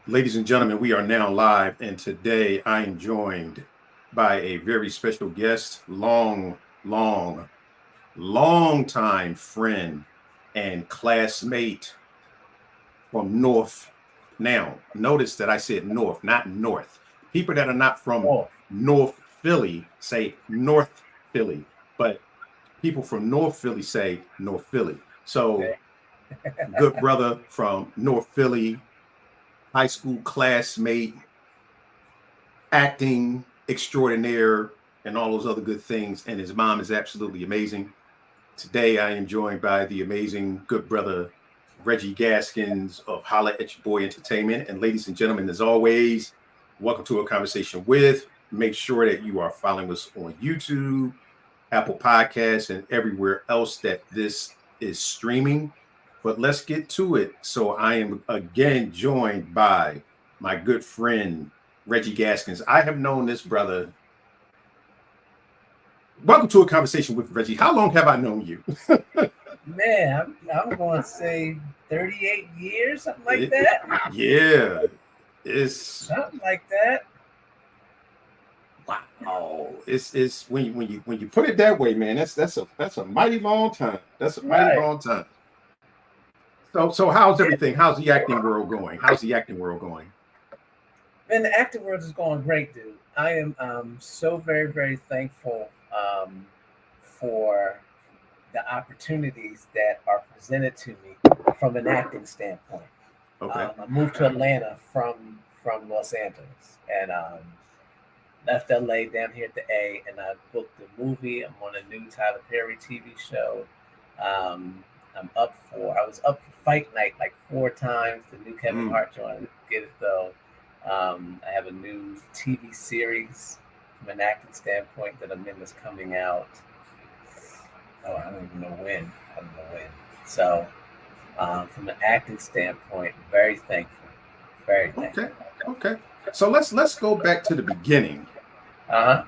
Ladies and gentlemen, we are now live, and today I am joined by a very special guest, long time friend and classmate from North. Now, notice that I said North, not North. People that are not from Oh, North Philly say North Philly, but people from North Philly say North Philly. So, okay. good brother from North Philly, high school classmate, acting extraordinaire, and all those other good things. And his mom is absolutely amazing. Today, I am joined by the amazing good brother Reggie Gaskins of Holla at Your Boy Entertainment. And ladies and gentlemen, as always, welcome to a conversation with. Make sure that you are following us on YouTube, Apple Podcasts, and everywhere else that this is streaming. But let's get to it. So I am again joined by my good friend Reggie Gaskins. I have known this brother. Welcome to a conversation with Reggie. How long have I known you? Man, I'm going to say 38 years, something like that. Yeah, it's Something like that. wow. It's when you put it that way, man. That's a mighty long time. That's a mighty Right. long time. So how's everything? How's the acting world going? How's the acting world going? Man, the acting world is going great, dude. I am so very, very thankful for the opportunities that are presented to me from an acting standpoint. Okay. I moved to Atlanta from Los Angeles and left LA down here at the A, and I booked a movie. I'm on a new Tyler Perry TV show. I was up for Fight Night like 4 times. The new Kevin Mm. Hart joint, get it though. I have a new TV series from an acting standpoint that I'm in that's coming out. Oh, I don't even know when. I don't know when. So, from an acting standpoint, very thankful. Very Okay. thankful. Okay. So let's go back to the beginning. Uh huh.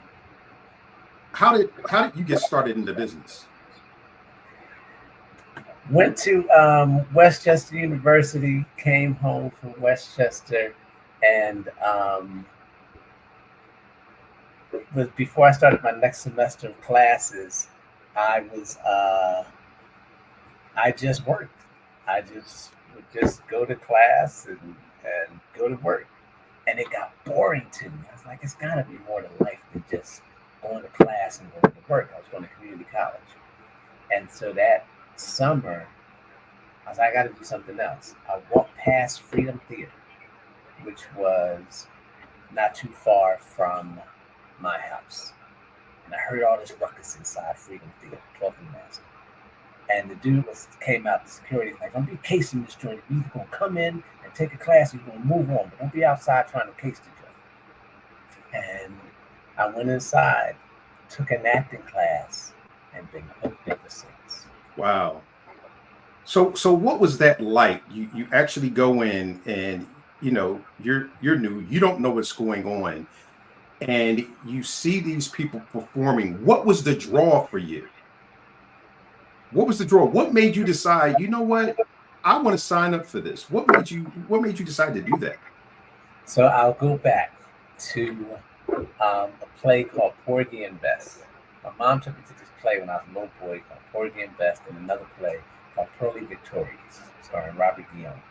How did you get started in the business? Went to Westchester University, came home from Westchester, and before I started my next semester of classes, I was I just worked. I just would just go to class and go to work, and it got boring to me. I was like, it's got to be more to life than just going to class and going to work. I was going to community college, and so that summer I was like, I got to do something else. I walked past Freedom Theater, which was not too far from my house. And I heard all this ruckus inside Freedom Theater, 12th and Master. And the dude came out, the security, like, don't be casing this joint. You're either going to come in and take a class or you're going to move on, but don't be outside trying to case the joint. And I went inside, took an acting class, and been hooked ever since. Wow. So what was that like? You actually go in and you're new. You don't know what's going on, and you see these people performing. What was the draw for you? What was the draw? What made you decide? You know what? I want to sign up for this. What made you decide to do that? So I'll go back to a play called Porgy and Bess. My mom took me to this play when I was a little boy called Porgy and Bess, and another play called Pearly Victorious, starring Robert Guillaume.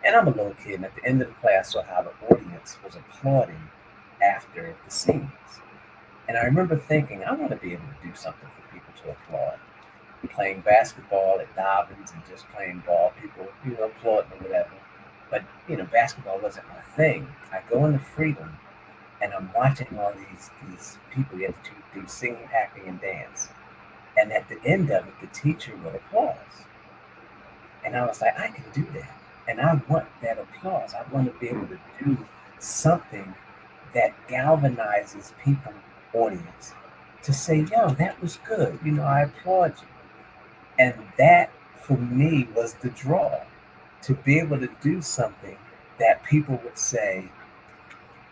And I'm a little kid, and at the end of the play, I saw how the audience was applauding after the scenes. And I remember thinking, I want to be able to do something for people to applaud. Playing basketball at Dobbins and just playing ball, people, applauding or whatever. But, basketball wasn't my thing. I go into Freedom, and I'm watching all these people get to do singing, acting, and dance. And at the end of it, the teacher would applause. And I was like, I can do that. And I want that applause. I want to be able to do something that galvanizes people, audience, to say, yo, that was good. I applaud you. And that, for me, was the draw to be able to do something that people would say,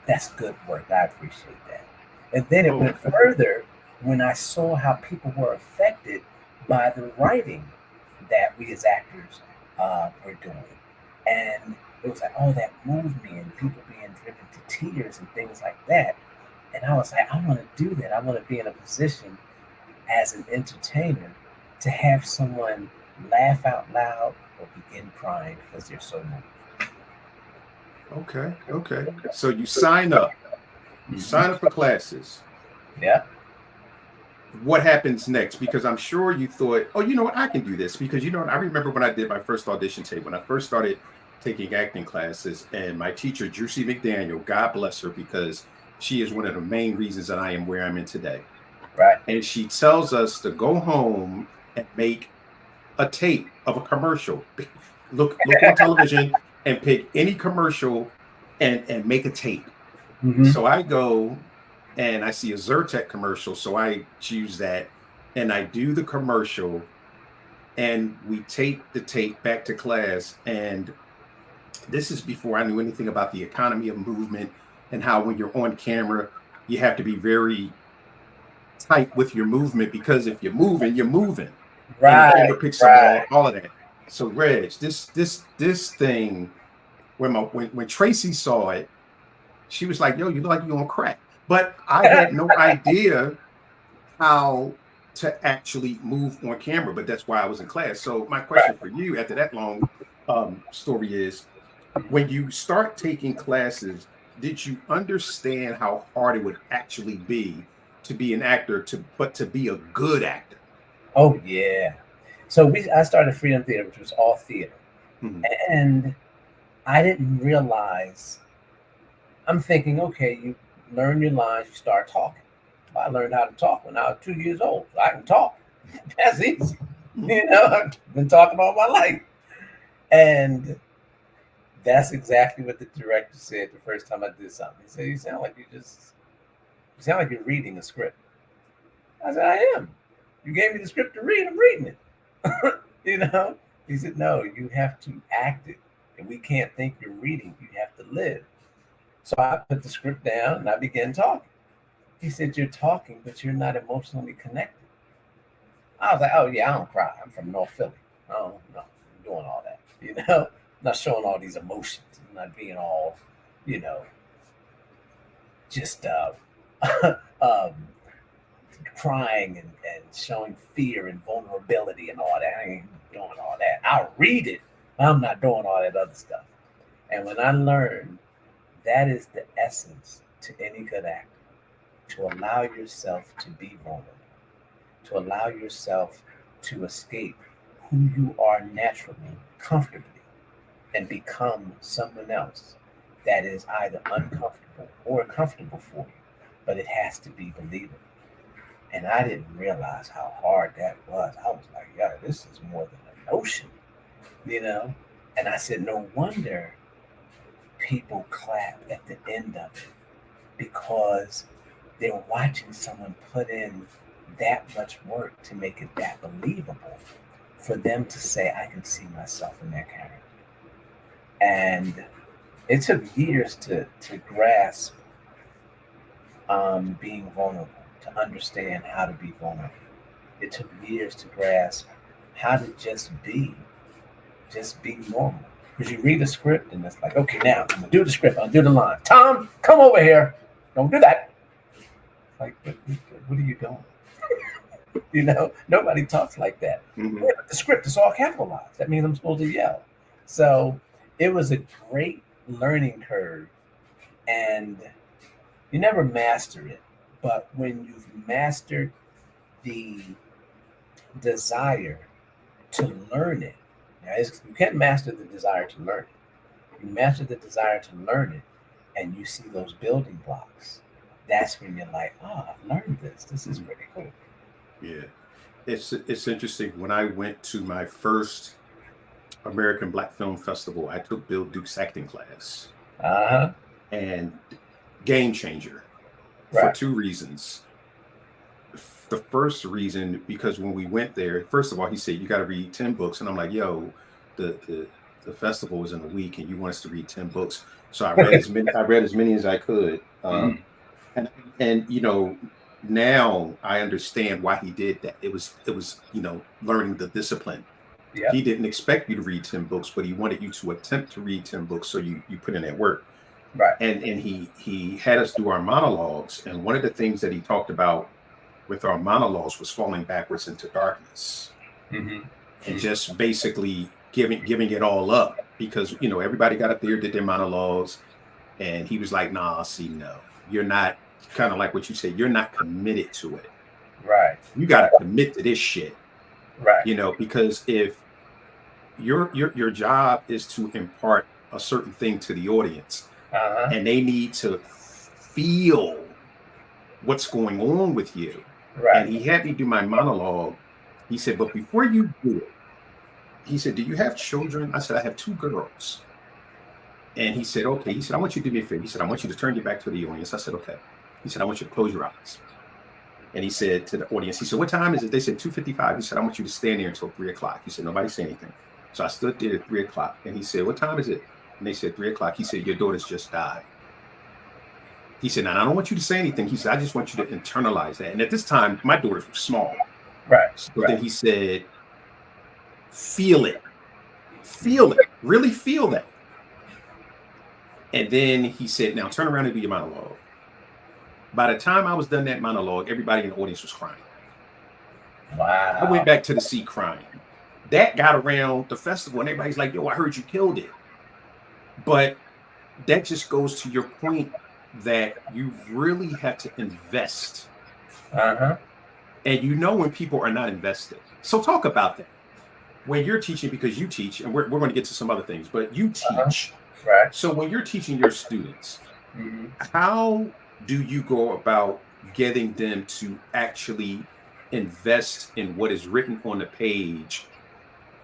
that's good work. I appreciate that. And then it Oh, went further when I saw how people were affected by the writing that we as actors were doing. And it was like, oh, that moved me, and people being driven to tears and things like that. And I was like, I want to do that. I want to be in a position as an entertainer to have someone laugh out loud or begin crying because they're so moved. Okay. So you sign up. You sign up for classes. Yeah. What happens next? Because I'm sure you thought, oh, you know what, I can do this. Because you know what, I remember when I did my first audition tape, when I first started taking acting classes, and my teacher, Juicy McDaniel, God bless her, because she is one of the main reasons that I am where I'm in today. Right. And she tells us to go home and make a tape of a commercial. Look on television and pick any commercial and make a tape. Mm-hmm. So I go and I see a Zyrtec commercial. So I choose that and I do the commercial and we take the tape back to class. And this is before I knew anything about the economy of movement and how when you're on camera, you have to be very tight with your movement, because if you're moving, you're moving. And the camera picks up all of that. So Reg, this thing, when Tracy saw it, she was like, yo, you look like you're on crack. But I had no idea how to actually move on camera, but that's why I was in class. So my question for you after that long story is, when you start taking classes, did you understand how hard it would actually be to be an actor, but to be a good actor? Oh yeah. So I started Freedom Theater, which was all theater. Mm-hmm. And I didn't realize, I'm thinking, okay, you learn your lines, you start talking. I learned how to talk when I was 2 years old. So I can talk. That's easy. I've been talking all my life. And that's exactly what the director said the first time I did something. He said, you sound like you're reading a script. I said, I am. You gave me the script to read, I'm reading it. He said, no, you have to act it. And we can't think you're reading, you have to live. So I put the script down and I began talking. He said, you're talking, but you're not emotionally connected. I was like, oh yeah, I don't cry. I'm from North Philly. Oh no, I'm doing all that. I'm not showing all these emotions. I'm not being all, just um, crying and showing fear and vulnerability and all that. I ain't doing all that. I'll read it. I'm not doing all that other stuff. And when I learned that is the essence to any good actor, to allow yourself to be vulnerable, to allow yourself to escape who you are naturally, comfortably, and become someone else that is either uncomfortable or comfortable for you, but it has to be believable. And I didn't realize how hard that was. I was like, yeah, this is more than a notion, And I said, no wonder people clap at the end of it, because they're watching someone put in that much work to make it that believable for them to say, I can see myself in that character. And it took years to grasp being vulnerable, to understand how to be vulnerable. It took years to grasp how to just be normal. Because you read the script and it's like, okay, now I'm gonna do the script, I'll do the line. Tom, come over here. Don't do that. Like, what are you doing? Nobody talks like that. Mm-hmm. Yeah, but the script is all capitalized. That means I'm supposed to yell. So it was a great learning curve, and you never master it. But when you've mastered the desire to learn it, you can't master the desire to learn it. You master the desire to learn it, and you see those building blocks. That's when you're like, oh, I've learned this. This is pretty cool. Yeah. It's interesting. When I went to my first American Black Film Festival, I took Bill Duke's acting class. Uh-huh. And game changer for two reasons. The first reason, because when we went there, first of all, he said, you got to read 10 books. And I'm like, yo, the festival was in a week and you want us to read 10 books. So I read as many as I could. And now I understand why he did that. It was learning the discipline. Yep. He didn't expect you to read 10 books, but he wanted you to attempt to read 10 books. So you put in that work. Right. And he had us do our monologues. And one of the things that he talked about with our monologues was falling backwards into darkness. Mm-hmm. And just basically giving it all up, because everybody got up there, did their monologues, and he was like, nah, see, no, you're not, kind of like what you said, you're not committed to it. Right. You got to commit to this shit. Right. Because if your job is to impart a certain thing to the audience, and they need to feel what's going on with you. Right. And he had me do my monologue. He said, but before you do it, he said, do you have children? I said, I have 2 girls. And he said, okay. He said, I want you to do me a favor. He said, I want you to turn your back to the audience. I said, okay. He said, I want you to close your eyes. And he said to the audience, he said, what time is it? They said 2:55. He said, I want you to stand there until 3 o'clock. He said, nobody say anything. So I stood there at 3 o'clock. And he said, what time is it? And they said 3 o'clock. He said, your daughter's just died. He said, now I don't want you to say anything. He said, I just want you to internalize that. And at this time, my daughters were small. Right. So then he said, feel it. Feel it. Really feel that. And then he said, now turn around and do your monologue. By the time I was done that monologue, everybody in the audience was crying. Wow. I went back to the seat crying. That got around the festival, and everybody's like, yo, I heard you killed it. But that just goes to your point that you really have to invest. Uh-huh. And when people are not invested. So talk about that. When you're teaching, because you teach, and we're going to get to some other things, but you teach. Right. So when you're teaching your students, how do you go about getting them to actually invest in what is written on the page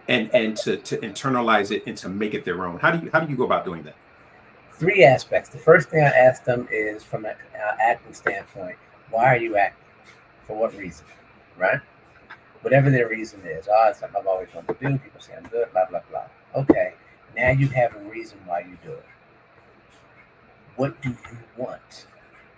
and to internalize it and to make it their own? How do you go about doing that? 3 aspects. The first thing I ask them is, from an acting standpoint, why are you acting? For what reason? Right? Whatever their reason is. Oh, it's something I've always wanted to do. People say I'm good, blah, blah, blah. Okay. Now you have a reason why you do it. What do you want?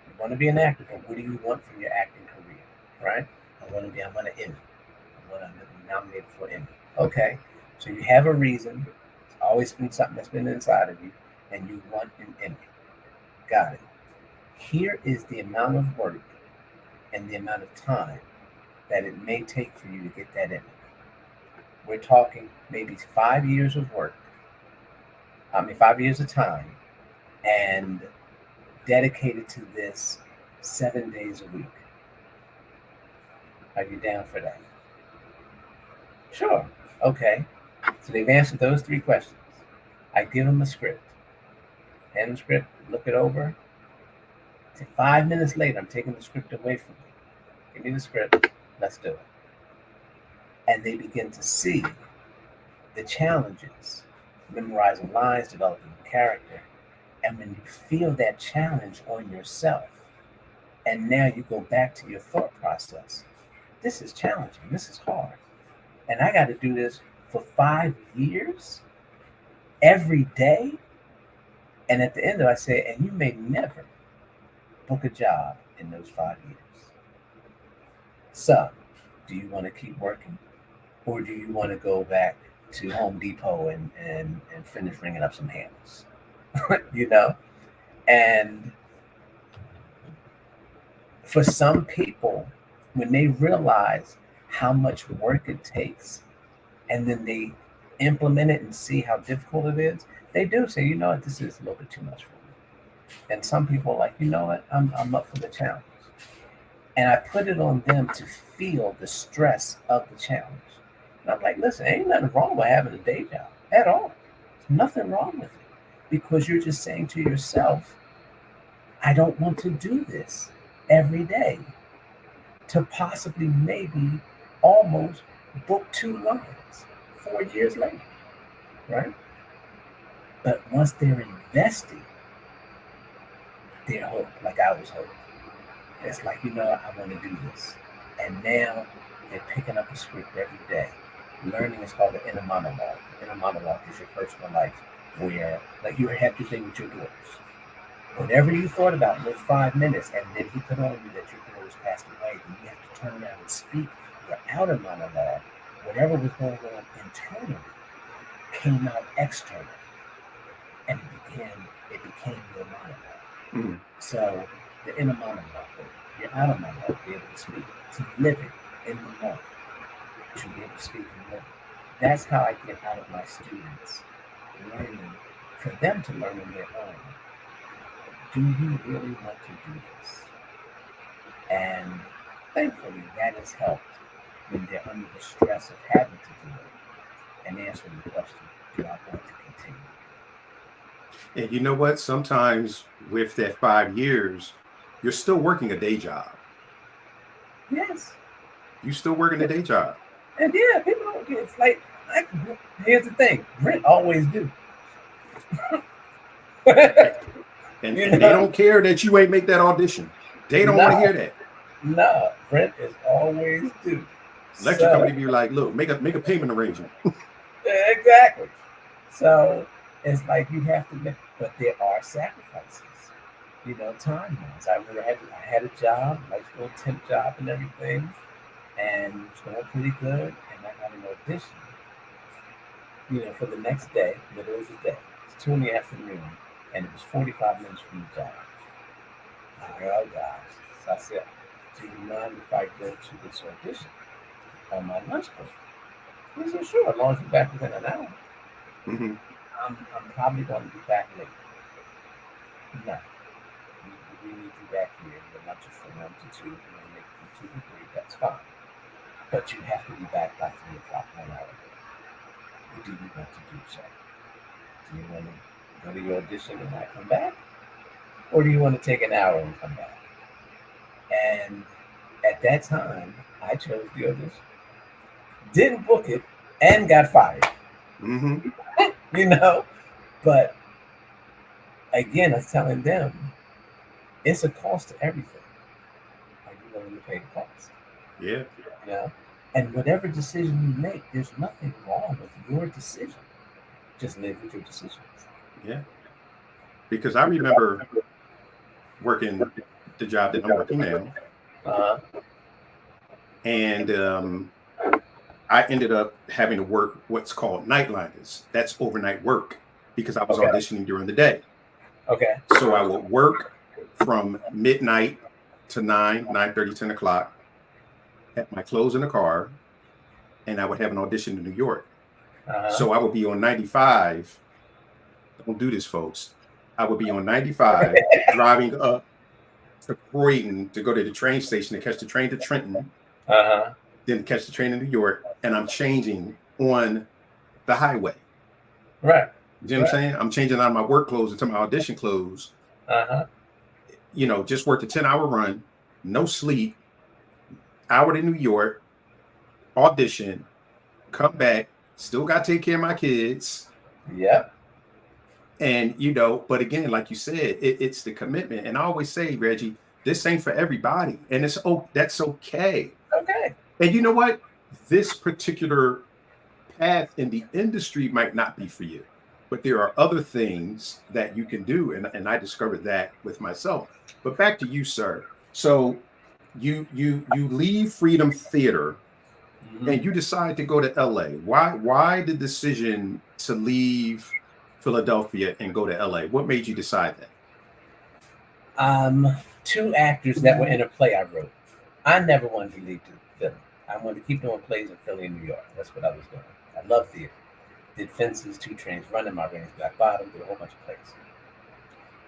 You want to be an actor, but what do you want from your acting career? Right? I want an Emmy. I want to be nominated for an Emmy. Okay. So you have a reason. It's always been something that's been inside of you, and you want an Emmy. Got it. Here is the amount of work and the amount of time that it may take for you to get that Emmy. We're talking maybe 5 years of work. 5 years of time, and dedicated to this 7 days a week. Are you down for that? Sure. Okay. So they've answered those 3 questions. I give them a script. Hand them the script, look it over. 5 minutes later, I'm taking the script away from them. Give me the script. Let's do it. And they begin to see the challenges, memorizing lines, developing character. And when you feel that challenge on yourself, and now you go back to your thought process, this is challenging, this is hard. And I got to do this for 5 years, every day. And at the end of it, I say, and you may never book a job in those 5 years. So, do you want to keep working? Or do you want to go back to Home Depot and finish ringing up some hammers? And for some people, when they realize how much work it takes, and then they implement it and see how difficult it is, they do say, you know what, this is a little bit too much for me. And some people are like, you know what, I'm up for the challenge. And I put it on them to feel the stress of the challenge. And I'm like, listen, ain't nothing wrong with having a day job at all. There's nothing wrong with it. Because you're just saying to yourself, I don't want to do this every day to possibly maybe almost book 2 lines 4 years later, right? But once they're invested, they're hooked, like I was hooked. It's like, you know, I want to do this. And now they're picking up a script every day. Learning is called the inner monologue. The inner monologue is your personal life, where, like, you have your thing with your daughters. Whatever you thought about in those 5 minutes, and then he put on you that your daughter's passed away, then you have to turn around and speak your outer monologue whatever was going on internally came out externally, and it became your monologue. Mm. So the inner monologue, your outer monologue, be able to speak, to live it in the moment, to be able to speak and live it. That's how I get out of my students learning, for them to learn on their own. Do you really want to do this? And thankfully, that has helped when they're under the stress of having to do it and answering the question, do I want to continue? And you know what? Sometimes with that 5 years, you're still working a day job. Yes. You still working a day job. And yeah, people don't get it's like here's the thing, Brent always do. And they don't care that you ain't make that audition. They don't want to hear that. No, Brent is always do. Let your company be like, look, make a payment arrangement. Exactly. So it's like you have to make, but there are sacrifices, time wise. I had a job, like a little temp job and everything, and it was going pretty good. And I got an audition, for the next day, middle of the day. It's 2 in the afternoon, and it was 45 minutes from the job. I'm like, oh gosh. So I said, do you mind if I go to this audition on my lunch break? He said, sure, as long as you're back within an hour. Mm-hmm. I'm probably going to be back late. No. We need you back here. Your lunch is from 1 to 2. We're going to make it from 2 to 3. That's fine. But you have to be back by 3 o'clock 1 hour later. Do you want to do so? Do you want to go to your audition and not come back? Or do you want to take an hour and come back? And at that time, I chose the audition. Didn't book it and got fired. Mm-hmm. But again, I was telling them, it's a cost to everything. Are you willing to pay the cost? Yeah. And whatever decision you make, there's nothing wrong with your decision. Just live with your decisions. Yeah. Because I remember working the job that I'm working now. And I ended up having to work what's called nightliners. That's overnight work because I was auditioning during the day. Okay. So I would work from midnight to 9:30, 10 o'clock, have my clothes in the car, and I would have an audition in New York. So I would be on 95. Don't do this, folks. I would be on 95 driving up to Croydon to go to the train station to catch the train to Trenton, then catch the train in New York, and I'm changing on the highway. Right. You know what I'm saying? I'm changing out of my work clothes into my audition clothes. Just worked a 10-hour run, no sleep, hour to New York, audition, come back, still got to take care of my kids. Yep. And, but again, like you said, it's the commitment. And I always say, Reggie, this ain't for everybody. And that's okay. Okay. And you know what? This particular path in the industry might not be for you, but there are other things that you can do. And I discovered that with myself. But back to you, sir. So you leave Freedom Theater and you decide to go to LA. Why the decision to leave Philadelphia and go to LA? What made you decide that? 2 actors that were in a play I wrote. I never wanted to leave to Philly. I wanted to keep doing plays in Philly and New York. That's what I was doing. I love theater. Did Fences, 2 Trains Running, My Rings Black Bottom, did a whole bunch of plays.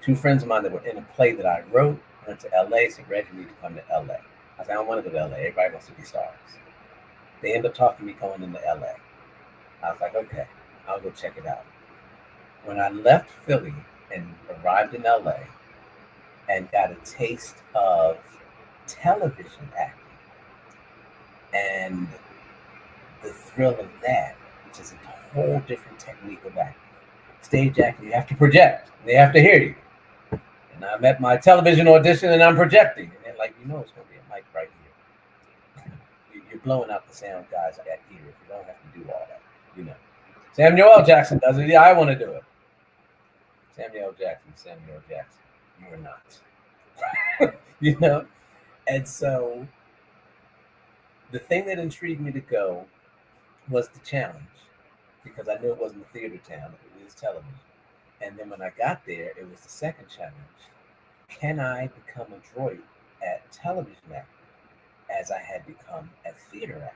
2 friends of mine that were in a play that I wrote went to LA, said, Reggie, you need to come to LA. I said, I don't want to go to LA. Everybody wants to be stars. They ended up talking to me going into LA. I was like, okay, I'll go check it out. When I left Philly and arrived in LA and got a taste of television acting and the thrill of that, which is a whole different technique of acting. Stage acting, you have to project. They have to hear you. And I'm at my television audition and I'm projecting. And they're like, it's going to be a mic right here. You're blowing out the sound guys at ears. You don't have to do all that. Samuel L. Jackson does it. Yeah, I want to do it. Samuel L. Jackson. You're not. And so the thing that intrigued me to go was the challenge because I knew it wasn't a theater town, it was television. And then when I got there, it was the second challenge. Can I become a droid at television actor as I had become a theater actor?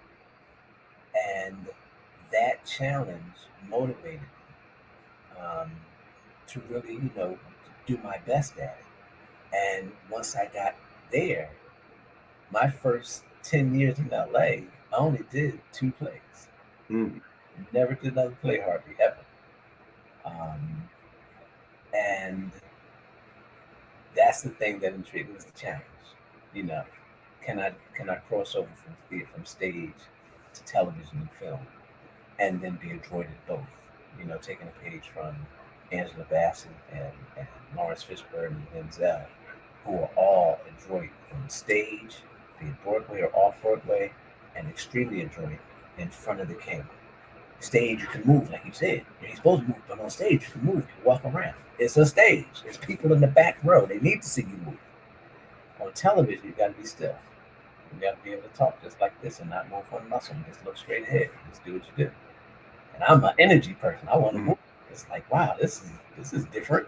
And that challenge motivated me to really, do my best at it. And once I got there, my first 10 years in LA, I only did 2 plays. Never did another play hardly ever. And that's the thing that intrigued me was the challenge. You know, can I cross over from theater, from stage to television and film, and then be a droid at both? Taking a page from Angela Bassett and Lawrence Fishburne and Denzel, who are all adroit on stage, be it Broadway or off Broadway, and extremely adroit in front of the camera. Stage, you can move, like you said. You're supposed to move, but on stage, you can move, you can walk around. It's a stage. There's people in the back row. They need to see you move. On television, you got to be still. You got to be able to talk just like this and not move one muscle. Just look straight ahead. Just do what you do. And I'm an energy person. I want to move. It's like, wow, this is different.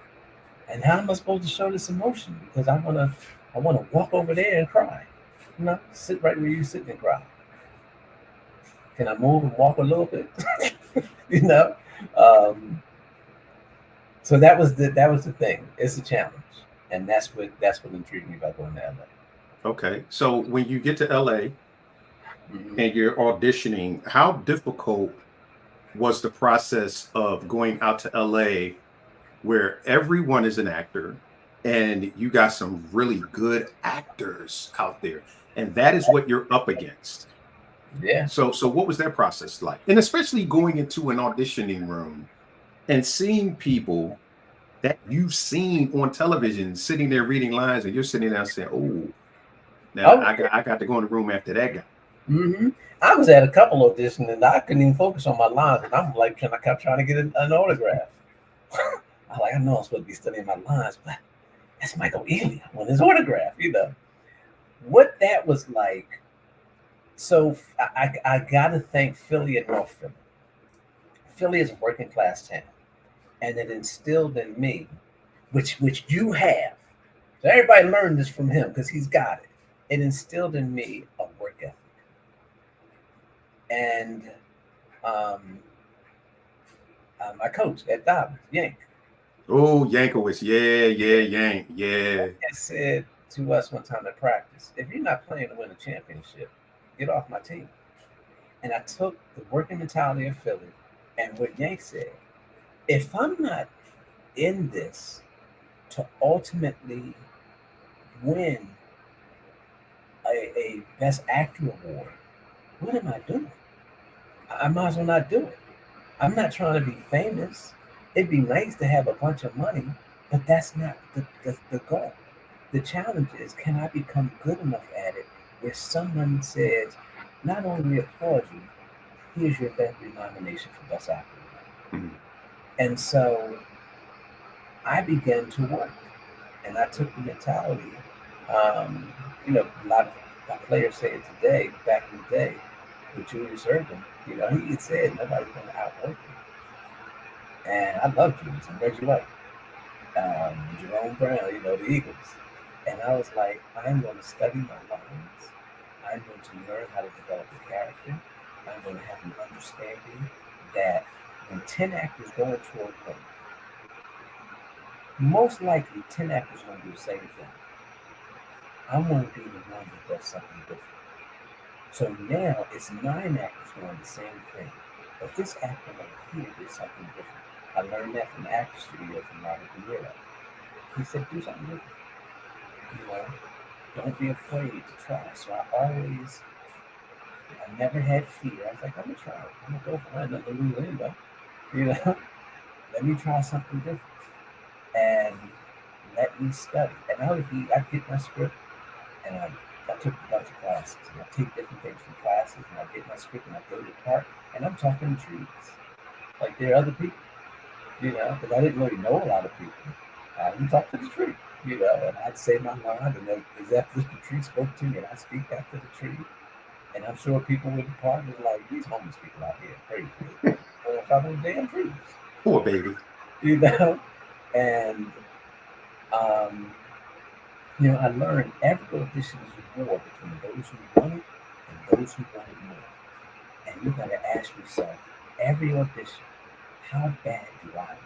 And how am I supposed to show this emotion? Because I want to walk over there and cry. Sit right where you sit and cry. Can I move and walk a little bit? So that was the thing. It's a challenge, and that's what intrigued me about going to LA. Okay, so when you get to LA and you're auditioning, how difficult was the process of going out to LA, where everyone is an actor, and you got some really good actors out there, and that is what you're up against? Yeah. So what was that process like? And especially going into an auditioning room and seeing people that you've seen on television sitting there reading lines, and you're sitting there saying, "Oh, now I got to go in the room after that guy." I was at a couple auditions and I couldn't even focus on my lines, and I'm like, I kept trying to get an autograph. I know I'm supposed to be studying my lines, but that's Michael Ealy. I want his autograph. What that was like. So I gotta thank Phlly and North Philly. Phlly is a working class town, and it instilled in me, which you have. So everybody learned this from him because he's got it. It instilled in me a work ethic, and my coach at Dobbins, Yank. Oh, Yankowitz, Yank, yeah. He said to us one time at practice, "If you're not playing to win a championship, get off my team." And I took the working mentality of Phlly and what Yank said. If I'm not in this to ultimately win a Best Actor award, what am I doing? I might as well not do it. I'm not trying to be famous. It'd be nice to have a bunch of money, but that's not the goal. The challenge is, can I become good enough at it where someone says, not only applaud you, here's your nomination for Best Actor. And so I began to work, and I took the mentality. A lot of players say it today. Back in the day, with Julius Erving, he had said nobody's going to outwork me. And I love Julius and Reggie White, Jerome Brown, the Eagles. And I was like, I'm going to study my lines. I'm going to learn how to develop a character. I'm going to have an understanding that when 10 actors go into a room, most likely 10 actors are going to do the same thing. I want to be the one that does something different. So now it's 9 actors doing the same thing. But this actor right here did something different. I learned that from the actor studio from Robert De Niro. He said, do something different. Don't be afraid to try. So I never had fear. I was like, I'm going to try it. I'm going to go for it. Nothing to lose anyway. Let me try something different. And let me study. And I'd get my script, and I took a bunch of classes. And I take different things from classes, and I get my script, and I go to the park, and I'm talking to trees. Like there are other people, because I didn't really know a lot of people. I didn't talk to the tree, and I'd say my line, and then after the tree spoke to me, and I'd speak back to the tree. And I'm sure people with the partners like these homeless people out here crazy. They don't follow damn trees. Poor baby. You know? And um, I learned every audition is a war between those who want it and those who want it more. And you gotta ask yourself, every audition, how bad do I want it?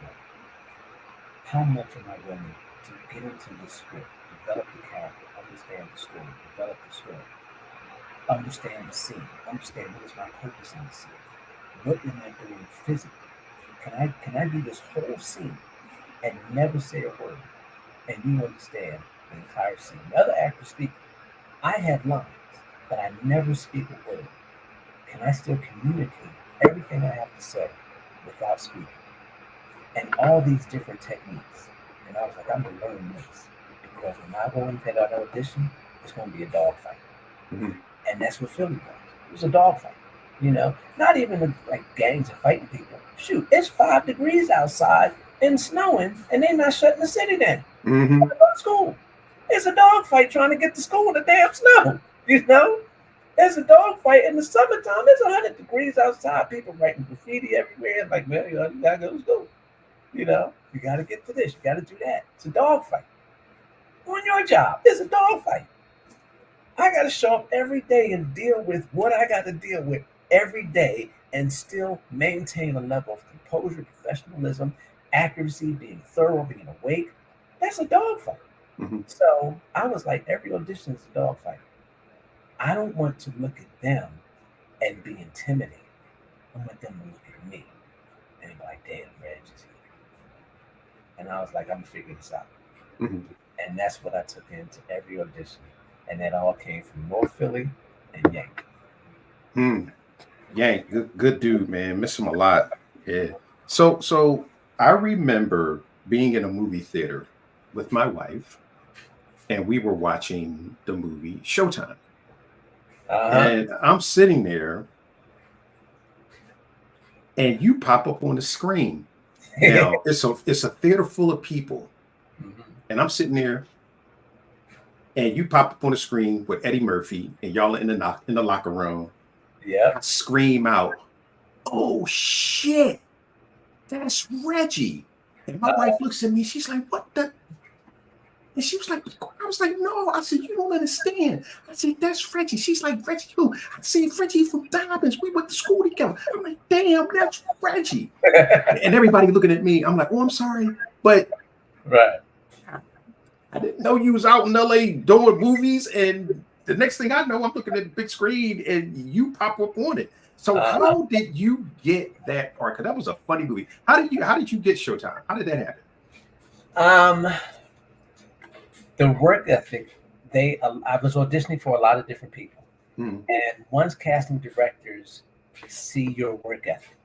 How much am I willing to get into this script, develop the character, understand the story, develop the story, understand the scene, understand what is my purpose in the scene? What am I doing physically? Can I do this whole scene and never say a word, and you understand the entire scene? The other actors speak. I have lines, but I never speak a word. Can I still communicate everything I have to say without speaking? And all these different techniques. And I was like, I'm gonna learn this because when I go into that audition, it's gonna be a dogfight. Mm-hmm. And that's what Philly was. It was a dogfight. Not even like gangs of fighting people. Shoot, it's 5 degrees outside and snowing, and they're not shutting the city down. Mm-hmm. Go to school. It's a dogfight trying to get to school in the damn snow. There's a dogfight in the summertime. It's 100 degrees outside. People writing graffiti everywhere. Like, man, you gotta go to school. You gotta get to this. You gotta do that. It's a dogfight. On your job, it's a dogfight. I gotta show up every day and deal with what I gotta deal with every day and still maintain a level of composure, professionalism, accuracy, being thorough, being awake. That's a dogfight. Mm-hmm. So I was like, every audition is a dogfight. I don't want to look at them and be intimidated. I want them to look at me and be like, damn, Reg is here. And I was like, I'm gonna figure this out. Mm-hmm. And that's what I took into every audition. And that all came from North Philly and Yank. Yank, good dude, man. Miss him a lot. Yeah. So I remember being in a movie theater with my wife, and we were watching the movie Showtime. And I'm sitting there, and you pop up on the screen. Now it's a theater full of people, and I'm sitting there, and you pop up on the screen with Eddie Murphy, and y'all are in the locker room. Yeah. I scream out, "Oh shit, that's Reggie!" And my wife looks at me. She's like, "What the?" And she was like, I was like, "No." I said, "You don't understand." I said, "That's Reggie." She's like, "Reggie who?" I said, "Reggie from Dobbins. We went to school together." I'm like, "Damn, that's Reggie." And everybody looking at me. I'm like, "Oh, I'm sorry, but right. I didn't know you was out in LA doing movies." And the next thing I know, I'm looking at the big screen and you pop up on it. So how did you get that part? Because that was a funny movie. How did you get Showtime? How did that happen? The work ethic. I was auditioning for a lot of different people, and once casting directors see your work ethic,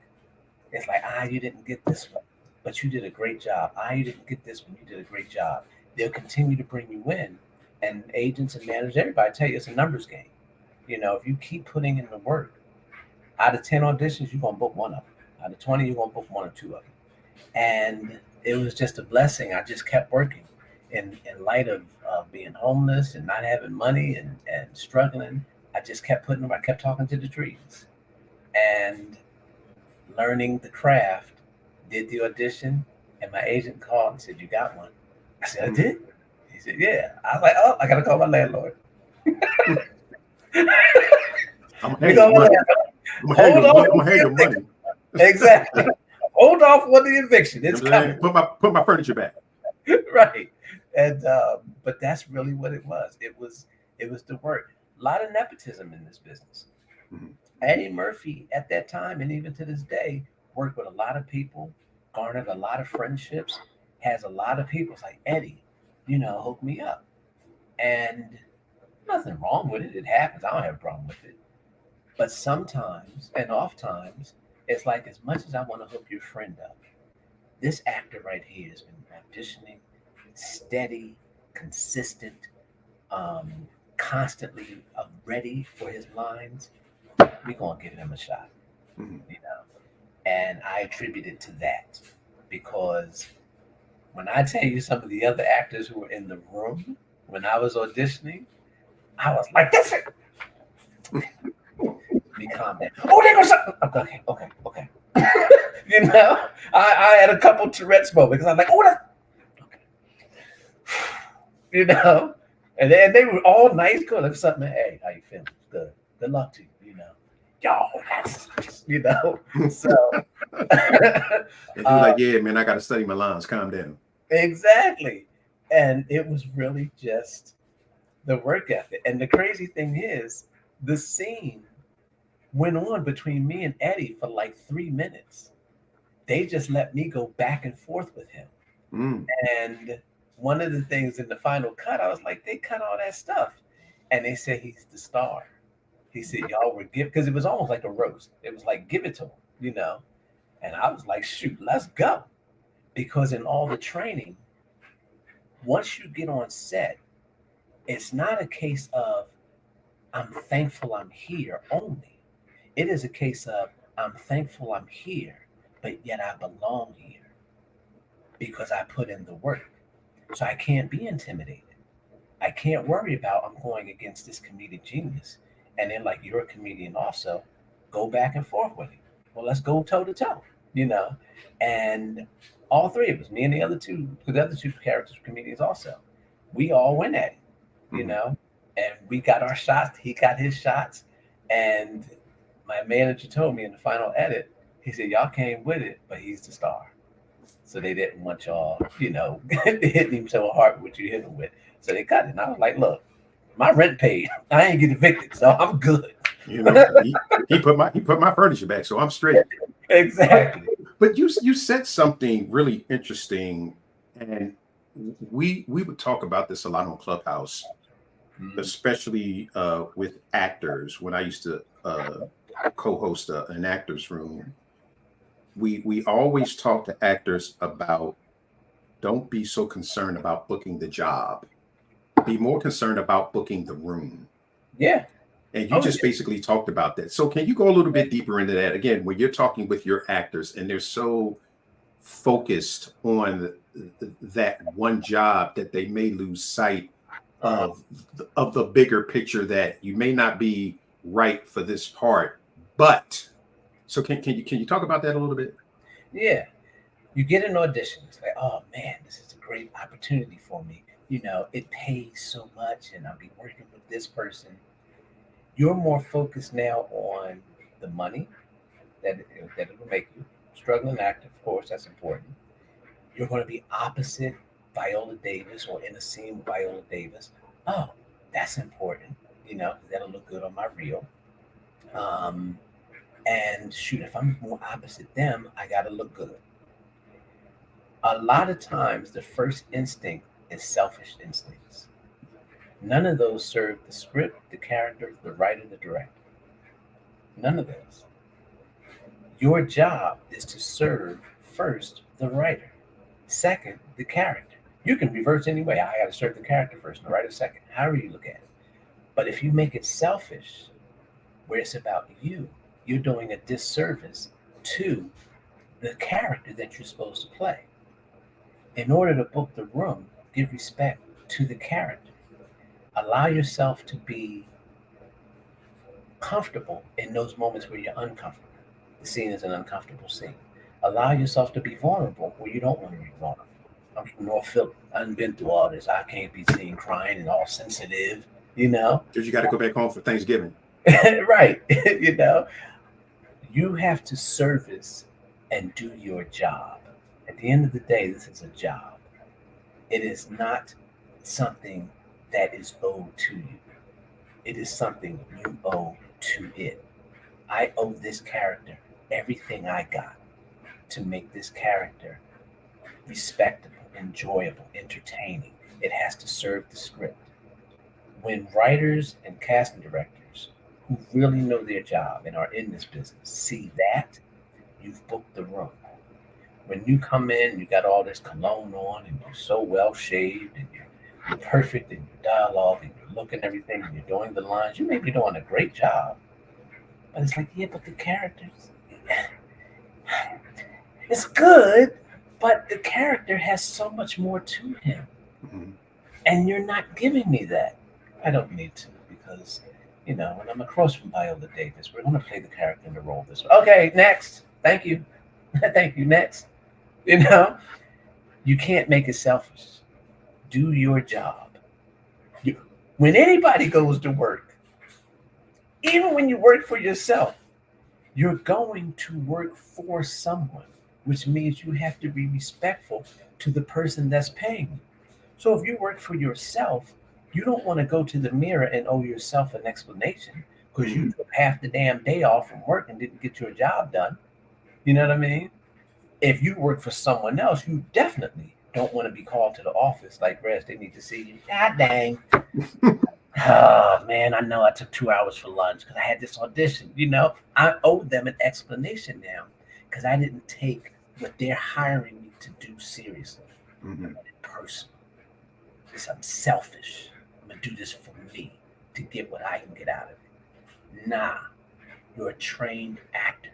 it's like, you didn't get this one, but you did a great job. You didn't get this one, you did a great job. They'll continue to bring you in, and agents and managers, everybody tell you it's a numbers game. If you keep putting in the work, out of 10 auditions, you're gonna book one of them. Out of 20, you're gonna book one or two of them. And it was just a blessing. I just kept working in light of being homeless and not having money and struggling. I just kept putting them. I kept talking to the trees and learning the craft. Did the audition, and my agent called and said, "You got one?" I said, "I did." He said, "Yeah." I was like, "Oh, I gotta call my landlord." I'm gonna hang your money. Exactly. Hold off on the eviction. It's coming. Put my furniture back. Right. And but that's really what it was. It was the work. A lot of nepotism in this business. Mm-hmm. Eddie Murphy at that time, and even to this day, worked with a lot of people, garnered a lot of friendships, has a lot of people. It's like, Eddie, hook me up. And nothing wrong with it. It happens. I don't have a problem with it. But sometimes and oft times, it's like, as much as I want to hook your friend up, this actor right here has been auditioning, steady, consistent, constantly ready for his lines. We're gonna give him a shot, And I attribute it to that, because when I tell you some of the other actors who were in the room when I was auditioning, I was like, "That's it." me calm down. Oh, there goes something. Okay. You know, I had a couple Tourette's moments because I'm like, oh, okay. You know, and then they were all nice, cool. Like something, hey, how you feeling? Good luck to you. You know, yo, that's you know. So And he was like, yeah, man, I got to study my lines. Calm down. exactly, and it was really just the work ethic. And the crazy thing is, the scene went on between me and Eddie for like 3 minutes. They just let me go back and forth with him. And one of the things in the final cut, I was like, they cut all that stuff. And they said he's the star. He said, y'all were give because it was almost like a roast. It was like, give it to him, you know. And I was like, shoot, let's go. Because in all the training, once you get on set, it's not a case of I'm thankful I'm here only. It is a case of I'm thankful I'm here, but yet I belong here because I put in the work. So I can't be intimidated. I can't worry about I'm going against this comedic genius. And then, like, you're a comedian also, go back and forth with him. Well, let's go toe to toe, you know. And all three of us, me and the other two, because the other two characters were comedians also, we all went at it, you know, and we got our shots. He got his shots. And my manager told me in the final edit, he said, y'all came with it, but he's the star. So they didn't want y'all, you know, hitting him so hard with what you hit him with. So they cut it. And I was like, look, my rent paid. I ain't get evicted, so I'm good. You know, he put my furniture back, so I'm straight. Exactly. But you said something really interesting, and we would talk about this a lot on Clubhouse, especially with actors. When I used to co-host an actors room, we always talk to actors about don't be so concerned about booking the job. Be more concerned about booking the room. Yeah. And you just basically talked about that. So can you go a little bit deeper into that? Again, when you're talking with your actors and they're so focused on that one job that they may lose sight of the bigger picture, that you may not be right for this part. But so can you talk about that a little bit? Yeah. You get an audition. It's like, oh man, this is a great opportunity for me. You know, it pays so much and I'll be working with this person. You're more focused now on the money that it will make you. Struggling actor, of course, that's important. You're going to be opposite Viola Davis or in a scene with Viola Davis. Oh, that's important. You know, that'll look good on my reel. And shoot, if I'm more opposite them, I got to look good. A lot of times, the first instinct is selfish instincts. None of those serve the script, the character, the writer, the director. None of those. Your job is to serve first the writer, second the character. You can reverse anyway. I got to serve the character first and the writer second, however you look at it. But if you make it selfish, where it's about you, you're doing a disservice to the character that you're supposed to play. In order to book the room, give respect to the character. Allow yourself to be comfortable in those moments where you're uncomfortable. The scene is an uncomfortable scene. Allow yourself to be vulnerable where you don't want to be vulnerable. I'm from North Philly. I've been through all this. I can't be seen crying and all sensitive, you know? Because you got to go back home for Thanksgiving. Right. You know? You have to service and do your job. At the end of the day, this is a job. It is not something that is owed to you. It is something you owe to it. I owe this character everything I got to make this character respectable, enjoyable, entertaining. It has to serve the script. When writers and casting directors who really know their job and are in this business see that, you've booked the room. When you come in, you got all this cologne on and you're so well shaved and you're perfect in your dialogue and you're looking at everything and you're doing the lines, you may be doing a great job. But it's like, yeah, but the characters, it's good, but the character has so much more to him. Mm-hmm. And you're not giving me that. I don't need to, because you know, and I'm across from Viola Davis. We're going to play the character in the role this way. Okay, next. Thank you. Thank you. Next. You know, you can't make it selfish. Do your job. You, when anybody goes to work, even when you work for yourself, you're going to work for someone, which means you have to be respectful to the person that's paying you. So if you work for yourself, you don't want to go to the mirror and owe yourself an explanation because you took half the damn day off from work and didn't get your job done. You know what I mean? If you work for someone else, you definitely don't want to be called to the office like, Rez, they need to see you. God dang. Oh man, I know I took 2 hours for lunch because I had this audition. You know, I owe them an explanation now because I didn't take what they're hiring me to do seriously. Personal. Because I'm selfish. I'm gonna do this for me to get what I can get out of it. Nah, you're a trained actor.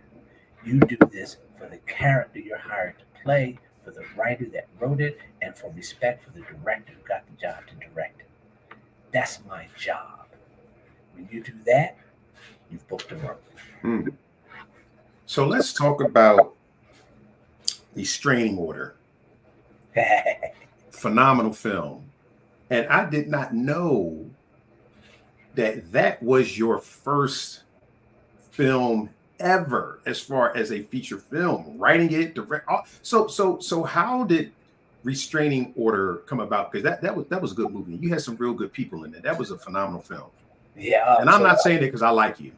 You do this for the character you're hired to play, for the writer that wrote it, and for respect for the director who got the job to direct it. That's my job. When you do that, you've booked a role. So let's talk about the Restraining Order. Phenomenal film. And I did not know that that was your first film ever, as far as a feature film, writing it, direct. So how did Restraining Order come about? Because that was a good movie. You had some real good people in it. That was a phenomenal film. Yeah. And I'm not saying it because I like you.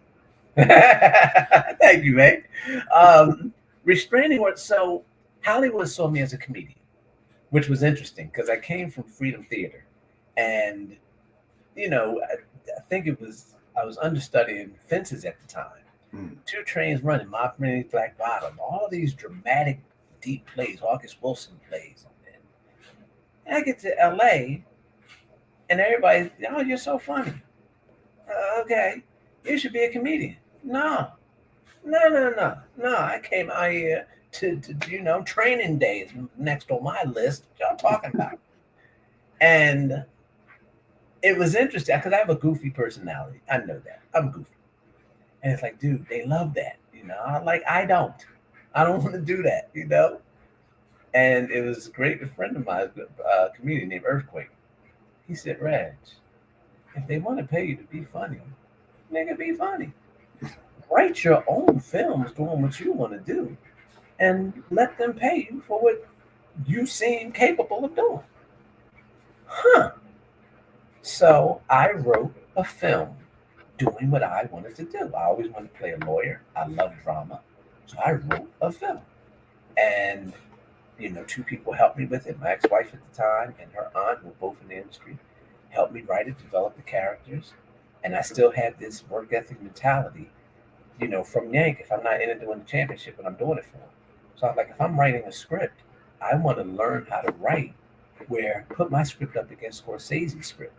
Thank you, man. Restraining Order. So Hollywood saw me as a comedian, which was interesting because I came from Freedom Theater, and you know, I think I was understudying Fences at the time. 2 Trains Running, My Friend's Black Bottom, all these dramatic, deep plays, August Wilson plays. And I get to LA, and everybody, oh, you're so funny. Okay, you should be a comedian. No. I came out here to training days next on my list. What y'all talking about? And it was interesting because I have a goofy personality. I know that. I'm goofy. And it's like, dude, they love that. I don't want to do that, And it was great. A friend of mine, a comedian named Earthquake. He said, Reg, if they want to pay you to be funny, nigga, be funny. Write your own films doing what you want to do and let them pay you for what you seem capable of doing. So I wrote a film doing what I wanted to do. I always wanted to play a lawyer. I love drama. So I wrote a film. And, 2 people helped me with it. My ex-wife at the time and her aunt, who were both in the industry, helped me write it, develop the characters. And I still had this work ethic mentality, from Yank. If I'm not in it doing the championship, but I'm doing it for them. So I'm like, if I'm writing a script, I want to learn how to write where put my script up against Scorsese's script.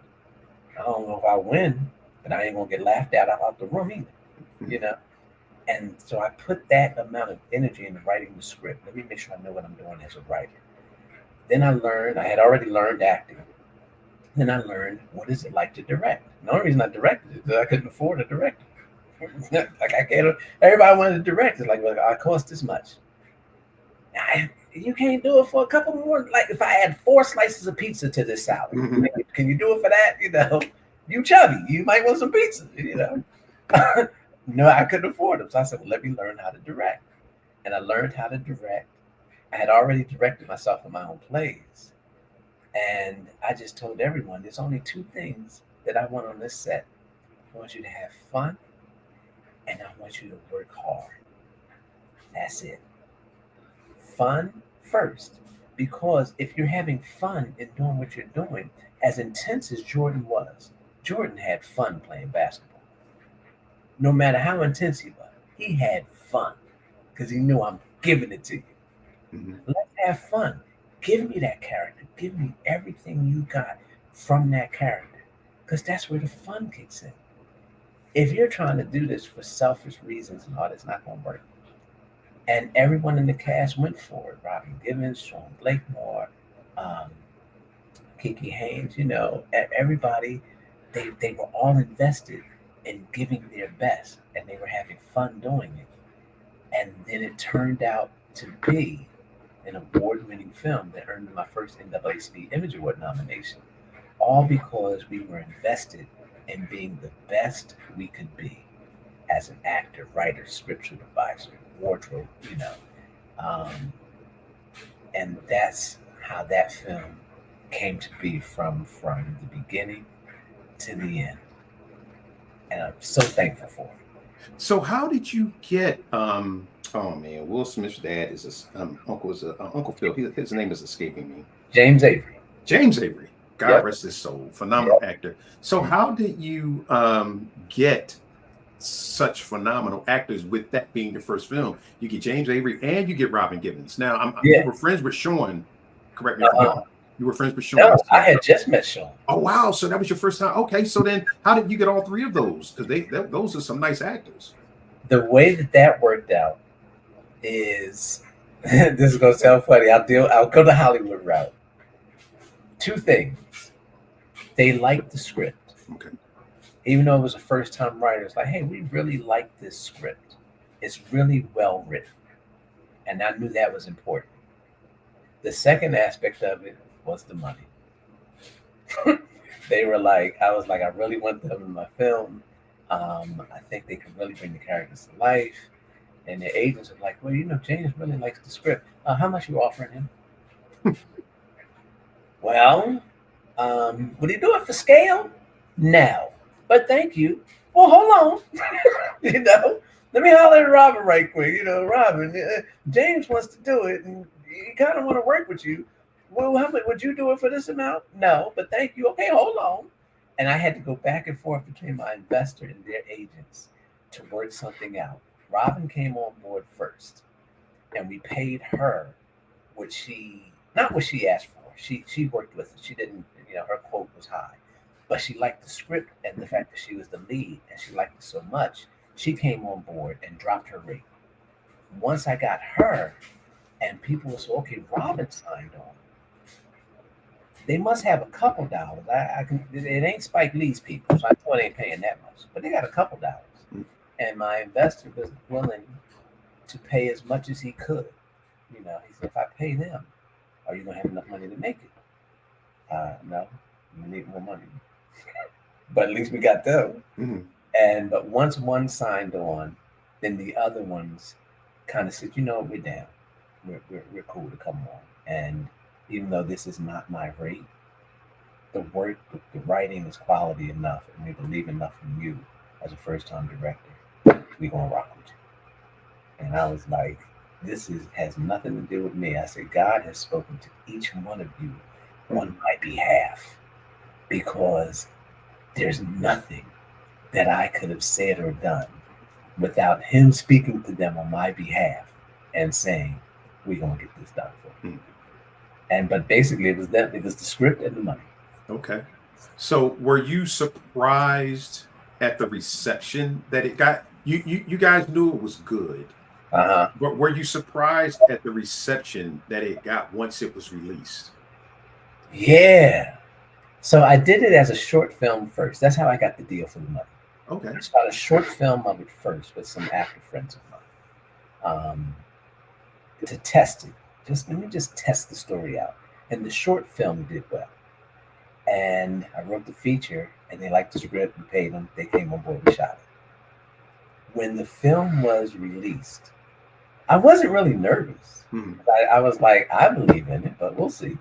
I don't know if I win, but I ain't gonna get laughed at out the room either, And so I put that amount of energy into writing the script. Let me make sure I know what I'm doing as a writer. Then I had already learned acting. Then I learned what is it like to direct. The only reason I directed is because I couldn't afford a director. Like I can't. Everybody wanted to direct. It's like, well, I cost this much. You can't do it for a couple more. Like if I add 4 slices of pizza to this salad, can you do it for that? You chubby. You might want some pizza. No, I couldn't afford them. So I said, well, let me learn how to direct. And I learned how to direct. I had already directed myself in my own plays. And I just told everyone, there's only 2 things that I want on this set. I want you to have fun, and I want you to work hard. That's it. Fun first. Because if you're having fun in doing what you're doing, as intense as Jordan was, Jordan had fun playing basketball. No matter how intense he was, he had fun because he knew I'm giving it to you. Let's have fun. Give me that character. Give me everything you got from that character because that's where the fun kicks in. If you're trying to do this for selfish reasons and all, that's not going to work. And everyone in the cast went for it. Robin Givens, Sean Blakemore, Kiki Haynes, everybody, they were all invested and giving their best, and they were having fun doing it. And then it turned out to be an award-winning film that earned me my first NAACP Image Award nomination, all because we were invested in being the best we could be as an actor, writer, script supervisor, wardrobe, um, and that's how that film came to be from the beginning to the end, and I'm so thankful for it. So how did you get oh man, Will Smith's dad is a Uncle Phil. His name is escaping me. James Avery. James Avery. God Yep. rest his soul. Phenomenal Yep. actor. So how did you get such phenomenal actors with that being your first film? You get James Avery and you get Robin Givens. Now you were friends with Sean. Correct me if I'm wrong. You were friends with Sean. No, I had just met Sean. Oh wow! So that was your first time. Okay, so then how did you get all three of those? Because those are some nice actors. The way that worked out is this is gonna sound funny. I'll go the Hollywood route. Two things. They liked the script. Okay. Even though it was a first time writer, it's like, hey, we really like this script. It's really well written. And I knew that was important. The second aspect of it was the money. They were like, I was like, I really want them in my film. I think they can really bring the characters to life. And the agents are like, well, James really likes the script. How much you offering him? Well, would he do it for scale? No. But thank you. Well, hold on. Let me holler at Robin right quick. Robin, James wants to do it, and he kind of want to work with you. Well, how much would you do it for this amount? No, but thank you. Okay, hold on. And I had to go back and forth between my investor and their agents to work something out. Robin came on board first, and we paid her not what she asked for. She worked with it. She didn't, her quote was high, but she liked the script and the fact that she was the lead, and she liked it so much. She came on board and dropped her rate. Once I got her, and people were so, okay, Robin signed on. They must have a couple dollars. It ain't Spike Lee's people, so I know it ain't paying that much, but they got a couple dollars. And my investor was willing to pay as much as he could. He said, if I pay them, are you gonna have enough money to make it? No, we need more money. But at least we got them. Mm-hmm. But once one signed on, then the other ones kind of said, we're down. We're cool to come on. And even though this is not my rate, the work, the writing is quality enough, and we believe enough in you as a first-time director. We gonna rock with you. And I was like, this has nothing to do with me. I said, God has spoken to each one of you on my behalf, because there's nothing that I could have said or done without him speaking to them on my behalf and saying, we're gonna get this done for you. But basically it was the script and the money. Okay. So were you surprised at the reception that it got? You guys knew it was good. But were you surprised at the reception that it got once it was released? Yeah. So I did it as a short film first. That's how I got the deal for the money. Okay. I shot a short film of it first with some actor friends of mine to test it. Let me test the story out. And the short film did well. And I wrote the feature, and they liked the script. We paid them. They came on board. We shot it. When the film was released, I wasn't really nervous. I was like, I believe in it, but we'll see.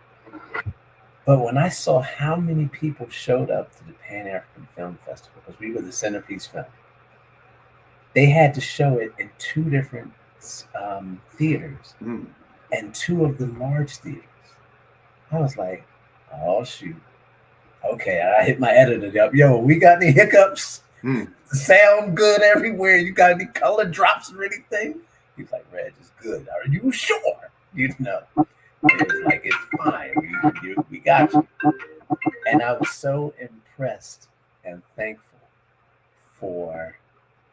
But when I saw how many people showed up to the Pan African Film Festival, because we were the centerpiece film, they had to show it in two different theaters and two of the large theaters. I was like, oh, shoot. Okay, I hit my editor up. Yo, we got any hiccups? Sound good everywhere? You got any color drops or anything? He's like, Reg, it's good. Are you sure? It was like, it's fine. We got you. And I was so impressed and thankful for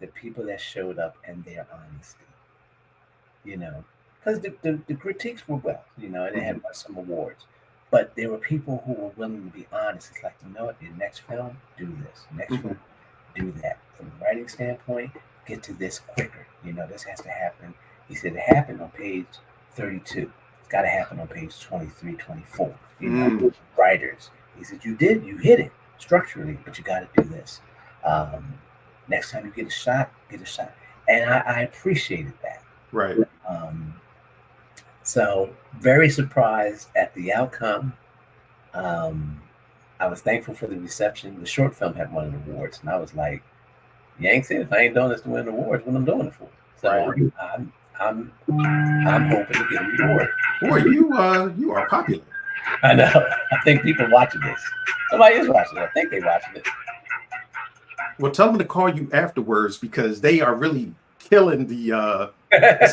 the people that showed up and their honesty. Because the critiques were well, and they had some awards. But there were people who were willing to be honest. It's like, your next film, do this. Next film, do that. from a writing standpoint, get to this quicker. This has to happen. He said it happened on page 32. It's got to happen on page 23, 24. Writers. He said, you hit it structurally, but you got to do this. Next time you get a shot, get a shot. And I appreciated that. Right. So very surprised at the outcome. I was thankful for the reception. The short film had won an awards, and I was like, "You ain't saying if I ain't doing this to win awards, what I'm doing it for." So right. I'm hoping to get an award. Boy, you are popular. I know. I think people watching this. Somebody is watching it. I think they're watching it. Well, tell them to call you afterwards because they are really killing the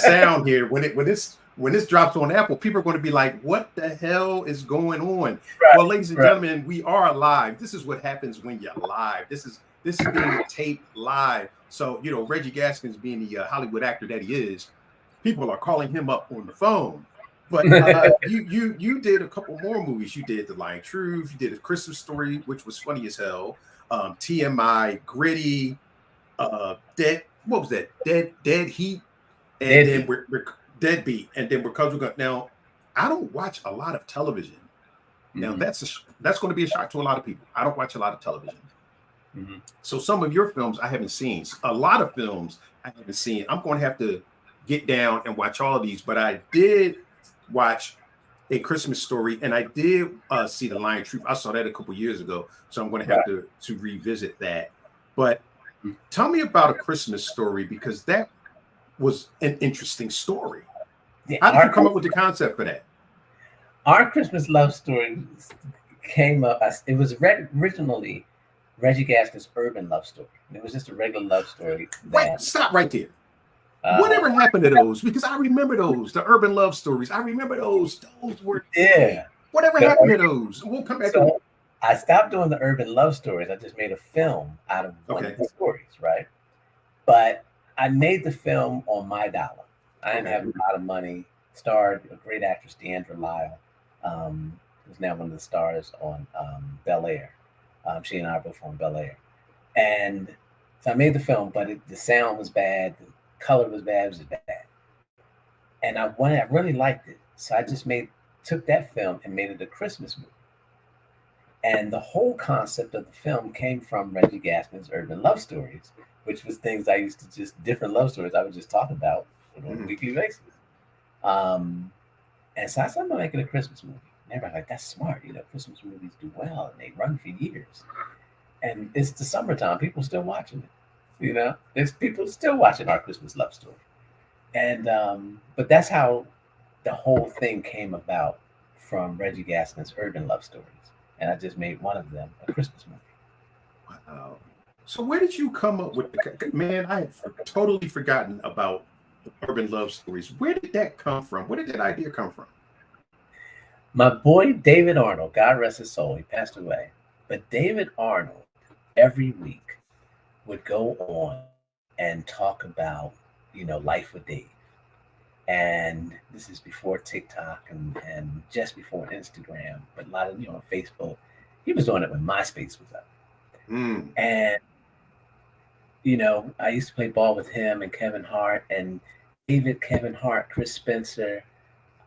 sound here. When this drops on Apple, people are going to be like, what the hell is going on? Right, well, ladies and gentlemen, we are live. This is what happens when you're live. This is being taped live. So, Reggie Gaskins being the Hollywood actor that he is, people are calling him up on the phone. But you did a couple more movies. You did The Lying Truth. You did A Christmas Story, which was funny as hell. TMI, Gritty, Dead Heat, and then we're Deadbeat, and then because we're going now, I don't watch a lot of television. Now that's going to be a shock to a lot of people. I don't watch a lot of television. So some of your films I haven't seen. A lot of films I haven't seen. I'm going to have to get down and watch all of these. But I did watch A Christmas Story, and I did see The Lying Truth. I saw that a couple years ago, so I'm going to have to revisit that. But tell me about A Christmas Story, because that was an interesting story. How did you come up with the concept for that? Our Christmas love story came up. It was originally Reggie Gaskins' urban love story. It was just a regular love story. Wait, stop right there. Whatever happened to those? Because I remember those, the urban love stories. I remember those. Those were Whatever happened to those? We'll come back to. I stopped doing the urban love stories. I just made a film out of one of the stories, right? But I made the film on my dollar. I didn't have a lot of money. Starred a great actress, Deandra Lyle, who's now one of the stars on Bel Air. She and I are both on Bel Air. And so I made the film, but the sound was bad, the color was bad, it was bad. And I really liked it. So I just took that film and made it a Christmas movie. And the whole concept of the film came from Reggie Gaskins' urban love stories, which was things I used to different love stories I would just talk about on a weekly basis. And so I said, I'm making a Christmas movie. And everybody's like, that's smart. Christmas movies do well and they run for years. And it's the summertime. People still watching it. There's people still watching Our Christmas Love Story. And but that's how the whole thing came about, from Reggie Gaskins' urban love stories. And I just made one of them a Christmas movie. Wow. So where did you come up with man? I had totally forgotten about the urban love stories. Where did that come from? Where did that idea come from? My boy David Arnold, God rest his soul, he passed away. But David Arnold, every week, would go on and talk about, life with Dave. And this is before TikTok and just before Instagram, but a lot of, Facebook. He was doing it when MySpace was up. And, I used to play ball with him and Kevin Hart, and David, Kevin Hart, Chris Spencer.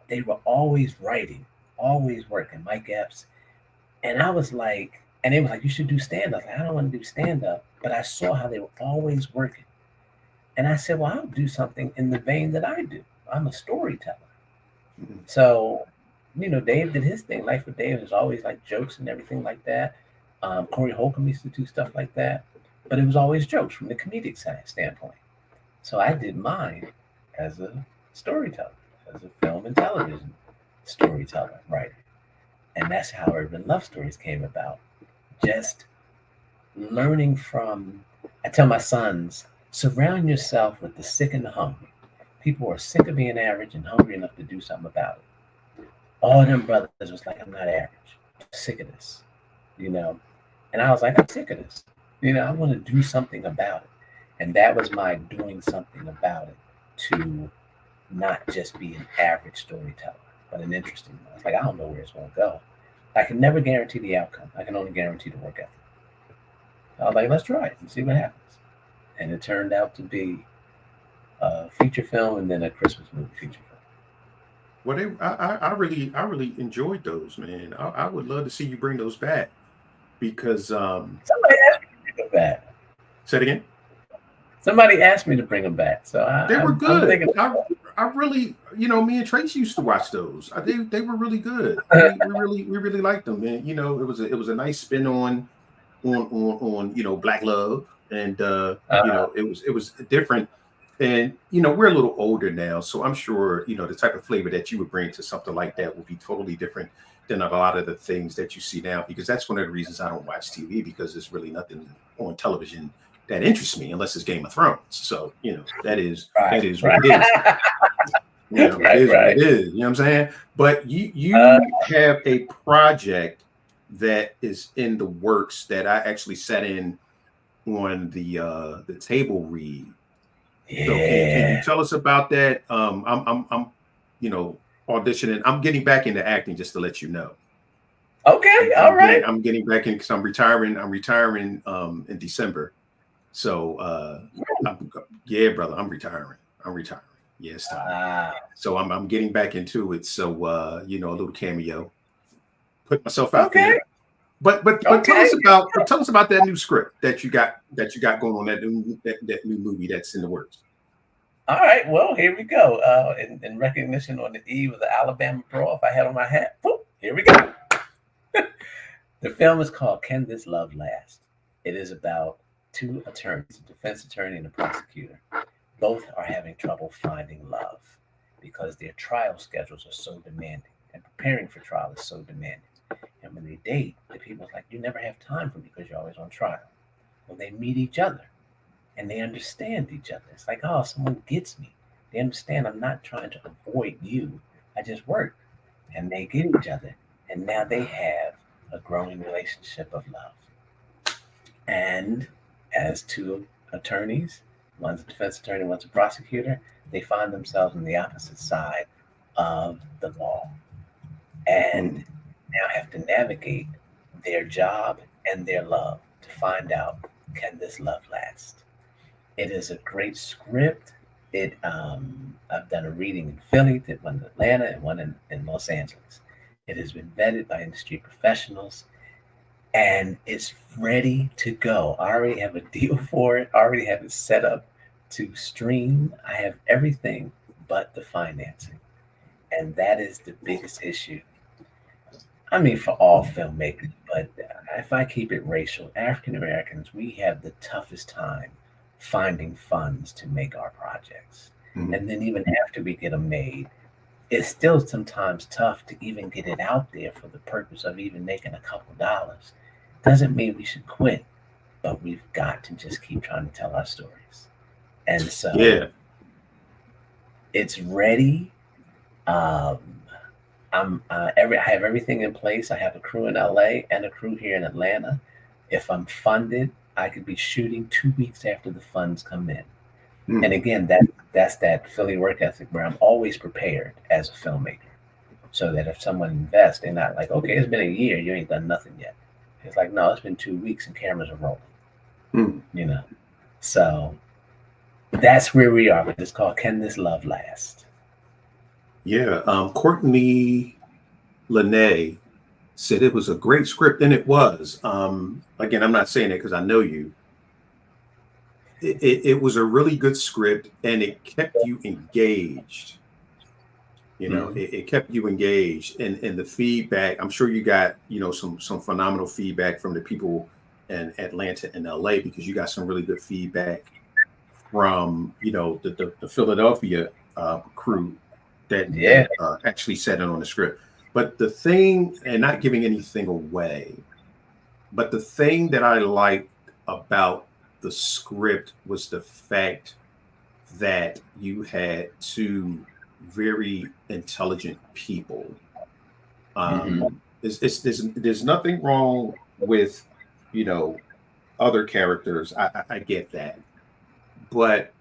They were always writing, always working, Mike Epps. And I was like, and they were like, you should do stand-up. I don't want to do stand-up, but I saw how they were always working. And I said, well, I'll do something in the vein that I do. I'm a storyteller. So, Dave did his thing. Life with Dave is always like jokes and everything like that. Corey Holcomb used to do stuff like that, but it was always jokes from the comedic standpoint. So I did mine as a storyteller, as a film and television storyteller, writer. And that's how urban love stories came about. Just learning from, I tell my sons, surround yourself with the sick and the hungry. People are sick of being average and hungry enough to do something about it. All them brothers was like, I'm not average. I'm sick of this, And I was like, I'm sick of this. I want to do something about it. And that was my doing something about it, to not just be an average storyteller, but an interesting one. It's like, I don't know where it's going to go. I can never guarantee the outcome. I can only guarantee the work ethic. I was like, let's try it and see what happens. and it turned out to be a feature film and then a Christmas movie feature film. Well, I really enjoyed those, man. I would love to see you bring those back because Somebody asked me to bring them back. say it again. Somebody asked me to bring them back, so They were I'm good. thinking. I really, me and Trace used to watch those. They were really good. We really liked them, man. It was a nice spin on Black love, and it was different. And we're a little older now, so I'm sure the type of flavor that you would bring to something like that would be totally different than a lot of the things that you see now. Because that's one of the reasons I don't watch TV, because there's really nothing on television that interests me unless it's Game of Thrones. So that is what it is. It is what it is. You know what I'm saying? But you have a project that is in the works that I actually sat in on the table read. Yeah. So can you tell us about that? I'm auditioning. I'm getting back into acting, just to let you know. Okay, all right. I'm getting back in because I'm retiring in December. So yeah, brother, I'm retiring. Yeah, it's time. So I'm getting back into it. So a little cameo. Put myself out there. But tell us about that new script that you got going on, that new movie that's in the works. All right, well, here we go. In recognition on the eve of the Alabama brawl, if I had on my hat, whoop, here we go. The film is called Can This Love Last? It is about two attorneys, a defense attorney and a prosecutor. Both are having trouble finding love because their trial schedules are so demanding, and preparing for trial is so demanding. And when they date, the people's like, you never have time for me because you're always on trial. Well, they meet each other and they understand each other. It's like, oh, someone gets me. They understand I'm not trying to avoid you. I just work. And they get each other. And now they have a growing relationship of love. And as two attorneys, one's a defense attorney, one's a prosecutor, they find themselves on the opposite side of the law. And now have to navigate their job and their love to find out, can this love last? It is a great script. I've done a reading in Philly, did one in Atlanta, and one in Los Angeles. It has been vetted by industry professionals, and it's ready to go. I already have a deal for it. I already have it set up to stream. I have everything but the financing, and that is the biggest issue. I mean, for all filmmakers, but if I keep it racial, African Americans, we have the toughest time finding funds to make our projects. And then even after we get them made, it's still sometimes tough to even get it out there for the purpose of even making a couple dollars. Doesn't mean we should quit, but we've got to just keep trying to tell our stories. And so it's ready. I have everything in place. I have a crew in LA and a crew here in Atlanta. If I'm funded, I could be shooting 2 weeks after the funds come in. And again, that's that Philly work ethic where I'm always prepared as a filmmaker, so that if someone invests, they're not like, okay, it's been a year, you ain't done nothing yet. It's like, no, it's been 2 weeks and cameras are rolling. So that's where we are. But it's called Can This Love Last? Yeah, Courtney Lene said it was a great script, and it was. Again, I'm not saying it because I know you. It was a really good script, and it kept you engaged. It kept you engaged, and the feedback. I'm sure you got some phenomenal feedback from the people in Atlanta and LA, because you got some really good feedback from the Philadelphia crew that actually sat in on the script. But the thing, and not giving anything away, but the thing that I liked about the script was the fact that you had two very intelligent people. There's nothing wrong with other characters. I get that, but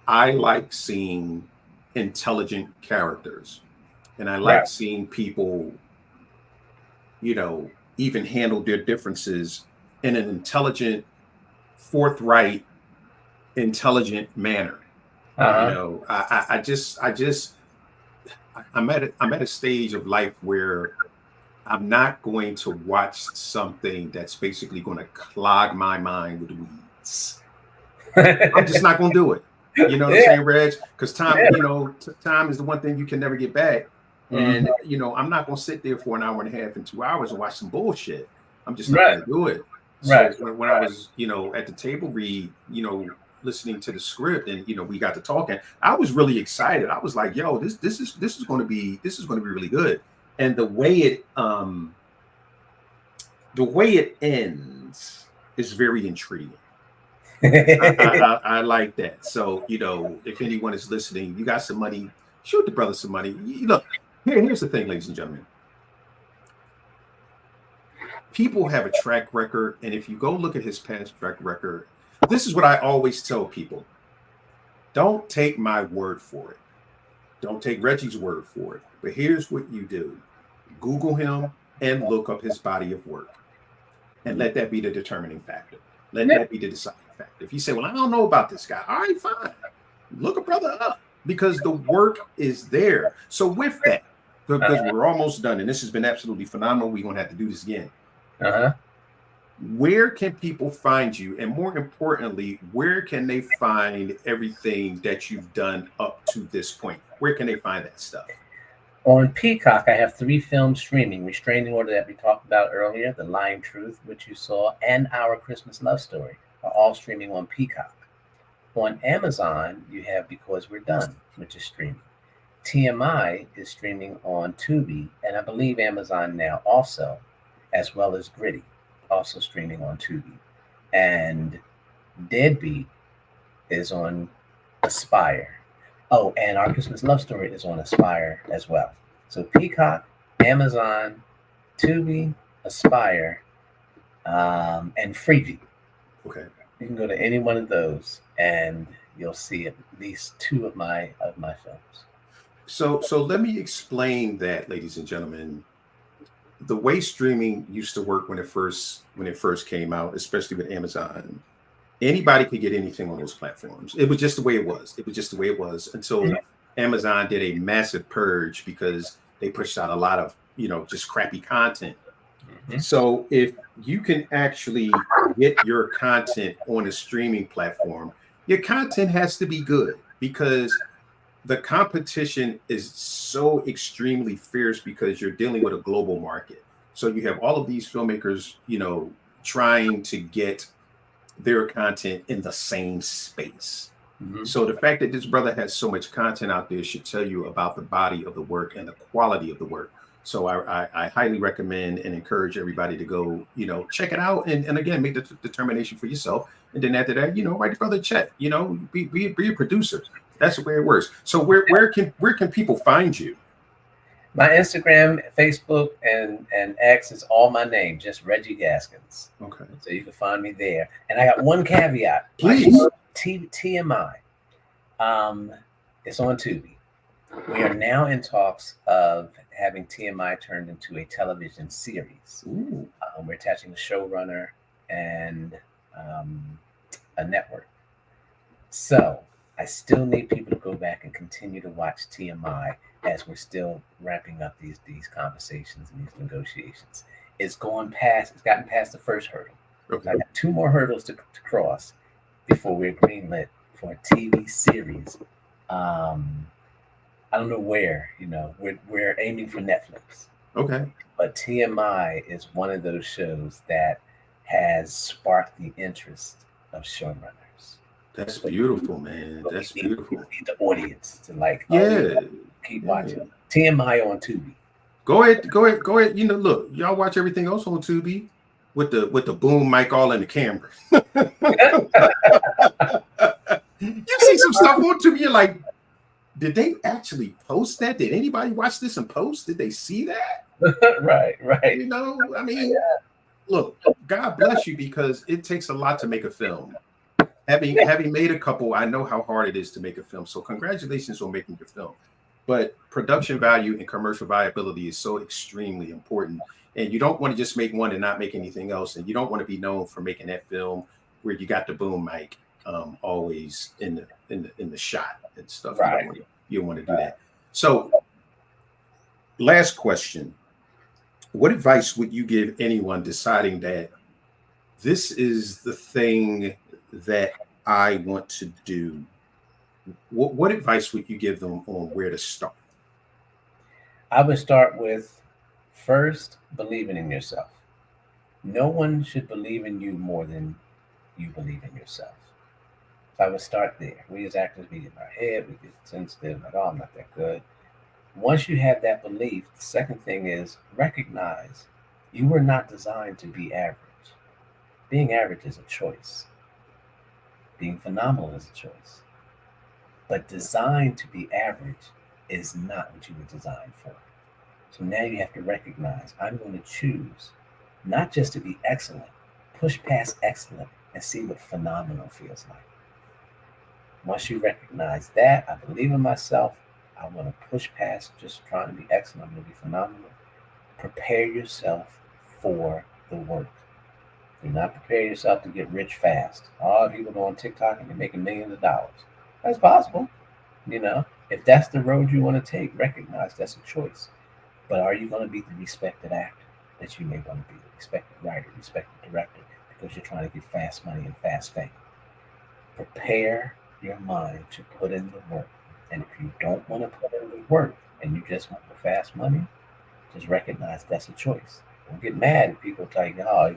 I like seeing intelligent characters, and I like seeing people even handle their differences in an intelligent, forthright, intelligent manner. You know, I'm at a stage of life where I'm not going to watch something that's basically going to clog my mind with weeds. I'm just not going to do it. You know what I'm saying, Reg? Because time, you know, time is the one thing you can never get back. And, you know, I'm not going to sit there for an hour and a half and 2 hours and watch some bullshit. I'm just not going to do it. So when I was, you know, at the table read, you know, listening to the script and, you know, we got to talking, I was really excited. I was like, yo, this is going to be really good. And the way it ends is very intriguing. I like that. So, you know, if anyone is listening, you got some money, shoot the brother some money. Look, here's the thing, ladies and gentlemen. People have a track record, and if you go look at his past track record, this is what I always tell people. Don't take my word for it. Don't take Reggie's word for it. But here's what you do. Google him and look up his body of work. And let that be the determining factor. Let that be the deciding factor. If you say, well, I don't know about this guy. All right, fine. Look a brother up because the work is there. So with that, because we're almost done, and this has been absolutely phenomenal. We're going to have to do this again. Where can people find you? And more importantly, where can they find everything that you've done up to this point? Where can they find that stuff? On Peacock, I have 3 films streaming: Restraining Order that we talked about earlier, The Lying Truth, which you saw, and Our Christmas Love Story are all streaming on Peacock. On Amazon, you have Because We're Done, which is streaming. TMI is streaming on Tubi, and I believe Amazon Now also, as well as Gritty, also streaming on Tubi. And Deadbeat is on Aspire. Oh, and Our Christmas Love Story is on Aspire as well. So Peacock, Amazon, Tubi, Aspire, and Freeview. Okay. You can go to any one of those, and you'll see at least 2 of my films. So let me explain that, ladies and gentlemen. The way streaming used to work when it first came out, especially with Amazon, anybody could get anything on those platforms. It was just the way it was. It was just the way it was until Amazon did a massive purge because they pushed out a lot of, you know, just crappy content. So if you can actually get your content on a streaming platform, your content has to be good because the competition is so extremely fierce because you're dealing with a global market. So you have all of these filmmakers, you know, trying to get their content in the same space. So the fact that this brother has so much content out there should tell you about the body of the work and the quality of the work. So I highly recommend and encourage everybody to go, you know, check it out and again, make the determination for yourself. And then after that, you know, write the brother a check, you know, be a producer. That's the way it works. So where can people find you? My Instagram, Facebook, and X is all my name, just Reggie Gaskins. Okay. So you can find me there. And I got one caveat. Please. TMI. It's on Tubi. We are now in talks of having TMI turned into a television series. We're attaching a showrunner and a network. So I still need people to go back and continue to watch TMI as we're still wrapping up these conversations and these negotiations. It's gotten past the first hurdle. Okay. I got 2 more hurdles to cross before we're greenlit for a TV series. I don't know where, you know, we're aiming for Netflix. Okay. But TMI is one of those shows that has sparked the interest of showrunners. That's beautiful, man. That's beautiful. We need the audience to like, keep watching. TMI on Tubi. Go ahead. You know, look, y'all watch everything else on Tubi with the boom mic all in the camera. You see some stuff on Tubi, you're like, did they actually post that? Did anybody watch this and post? Did they see that? Right. You know, I mean, look, God bless you because it takes a lot to make a film. Having made a couple, I know how hard it is to make a film. So congratulations on making your film. But production value and commercial viability is so extremely important. And you don't want to just make one and not make anything else. And you don't want to be known for making that film where you got the boom mic always in the shot and stuff. Right. You don't want to do that. So, last question: what advice would you give anyone deciding that this is the thing that I want to do? What advice would you give them on where to start? I would start with first believing in yourself. No one should believe in you more than you believe in yourself. So I would start there. We as actors, we get in our head, we get sensitive, like, oh, I'm not that good. Once you have that belief, the second thing is recognize you were not designed to be average. Being average is a choice. Being phenomenal is a choice. But designed to be average is not what you were designed for. So now you have to recognize I'm going to choose not just to be excellent, push past excellent and see what phenomenal feels like. Once you recognize that, I believe in myself, I'm going to push past just trying to be excellent, I'm going to be phenomenal. Prepare yourself for the work. Do not prepare yourself to get rich fast. All people go on TikTok and they're making millions of dollars. That's possible. If that's the road you want to take, recognize that's a choice. But are you going to be the respected actor that you may want to be, the respected writer, respected director, because you're trying to get fast money and fast fame? Prepare your mind to put in the work. And if you don't want to put in the work and you just want the fast money, just recognize that's a choice. Don't get mad if people tell you, oh,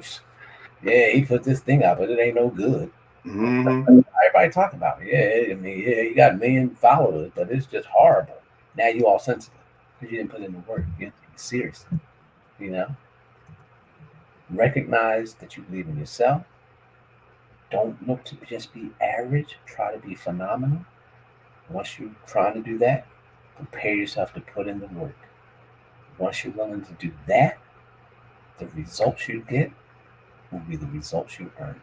yeah, he put this thing out, but it ain't no good. Mm-hmm. Everybody talking about it. Yeah, I mean, yeah, you got a million followers, but it's just horrible. Now you all sensitive because you didn't put in the work. You didn't take it seriously. Recognize that you believe in yourself. Don't look to just be average. Try to be phenomenal. Once you're trying to do that, prepare yourself to put in the work. Once you're willing to do that, the results you get will be the results you earned.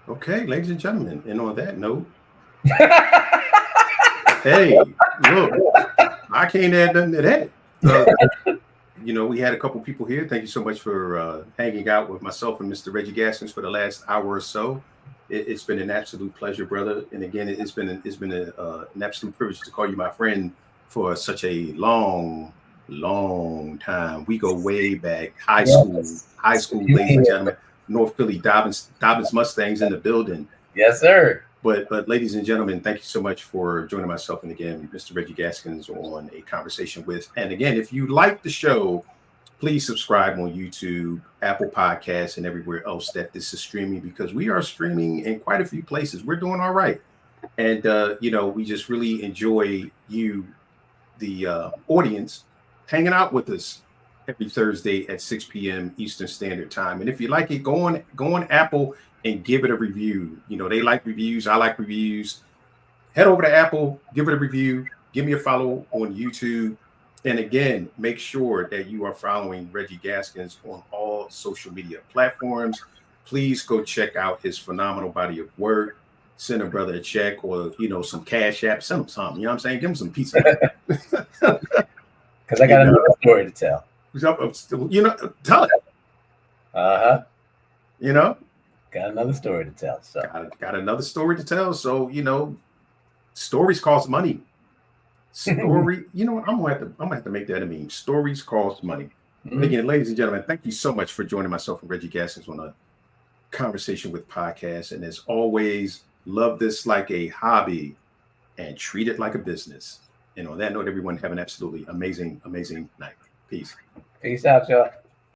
Okay, ladies and gentlemen, and on that note, hey, look, I can't add nothing to that. We had a couple people here. Thank you so much for hanging out with myself and Mr. Reggie Gaskins for the last hour or so. It's been an absolute pleasure, brother. And again, it's been an absolute privilege to call you my friend for such a long time. We go way back, high school, ladies and gentlemen. North Philly, Dobbins Mustangs in the building. Yes, sir. But ladies and gentlemen, thank you so much for joining myself and again, Mr. Reggie Gaskins on a conversation with. And again, if you like the show, please subscribe on YouTube, Apple Podcasts, and everywhere else that this is streaming, because we are streaming in quite a few places. We're doing all right. And, we just really enjoy you, the audience, hanging out with us every Thursday at 6 p.m. Eastern Standard Time. And if you like it, go on Apple and give it a review. They like reviews. I like reviews. Head over to Apple, give it a review. Give me a follow on YouTube. And again, make sure that you are following Reggie Gaskins on all social media platforms. Please go check out his phenomenal body of work. Send a brother a check or, some Cash App. Send him something. You know what I'm saying? Give him some pizza. Because I got another story to tell. Tell it. Uh-huh. Got another story to tell. So got another story to tell. So, stories cost money. Story, what? I'm gonna have to make that a meme. Stories cost money. Mm-hmm. Again, ladies and gentlemen, thank you so much for joining myself and Reggie Gaskins on a conversation with podcast. And as always, love this like a hobby and treat it like a business. And on that note, everyone have an absolutely amazing night. Peace. Peace out, y'all.